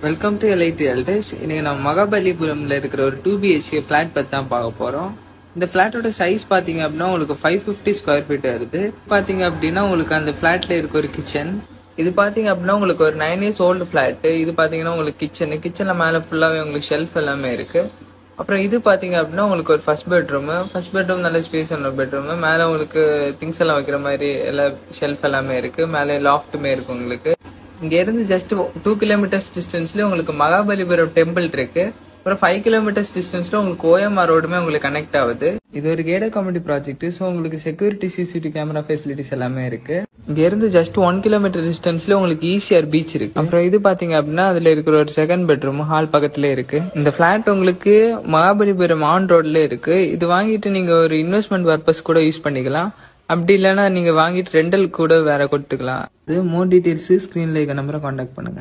Welcome to LID realtors. இன்னைக்கு நம்ம மகாபலிபுரம்ல இருக்கிற ஒரு 2 BHK ஃபிளாட் பத்தி தான் பார்க்க போறோம். இந்த ஃபிளாட்டோட சைஸ் பாத்தீங்க அப்படின்னா உங்களுக்கு 550 ஸ்கொயர் ஃபீட் வருது. பாத்தீங்க அப்படின்னா உங்களுக்கு அந்த ஃபிளாட்ல இருக்க ஒரு கிச்சன். இது பாத்தீங்க அப்படின்னா உங்களுக்கு ஒரு 9 இயர்ஸ் ஓல்டு ஃபிளாட். இது பாத்தீங்கன்னா உங்களுக்கு கிச்சன்ல மேல ஃபுல்லாவே உங்களுக்கு ஷெல்ஃப் எல்லாமே இருக்கு. அப்புறம் இது பாத்தீங்க அப்படின்னா உங்களுக்கு ஒரு ஃபர்ஸ்ட் பெட்ரூம் நல்ல ஸ்பேஸ் உள்ள பெட்ரூம். மேல உங்களுக்கு திங்ஸ் எல்லாம் வைக்கிற மாதிரி எல்லா ஷெல்ஃப் எல்லாமே இருக்கு. மேலே லாஃப்ட்டுமே இருக்கு உங்களுக்கு. இங்க இருந்து ஜஸ்ட் 2 கிலோமீட்டர்ஸ் டிஸ்டன்ஸ்ல உங்களுக்கு மகாபலிபுரம் டெம்பிள் இருக்கு. அப்புறம் 5 கிலோமீட்டர்ஸ் டிஸ்டன்ஸ்ல உங்களுக்கு OMR ரோடுமே உங்களுக்கு கனெக்ட் ஆகுது. இது ஒரு கேடட் கம்யூனிட்டி ப்ராஜெக்ட். ஸோ உங்களுக்கு செக்யூரிட்டி CCTV கேமரா ஃபெசிலிட்டிஸ் எல்லாமே இருக்கு. இங்க இருந்து ஜஸ்ட் 1 கிலோமீட்டர் டிஸ்டன்ஸ்ல உங்களுக்கு ECR பீச் இருக்கு. அப்புறம் இது பாத்தீங்க அப்படின்னா அதுல இருக்கிற ஒரு செகண்ட் பெட்ரூம் ஹால் பக்கத்துல இருக்கு. இந்த பிளாட் உங்களுக்கு மகாபலிபுரம் ஆன் ரோட்ல இருக்கு. இது வாங்கிட்டு நீங்க ஒரு இன்வெஸ்ட்மெண்ட் பர்பஸ் கூட யூஸ் பண்ணிக்கலாம். அப்படி இல்லைன்னா நீங்க வாங்கிட்டு ரெண்டல் கூட வேற கொடுத்துக்கலாம். இது மோர் டீடைல்ஸ் ஸ்கிரீன்ல இருக்க நம்பரை கான்டாக்ட் பண்ணுங்க.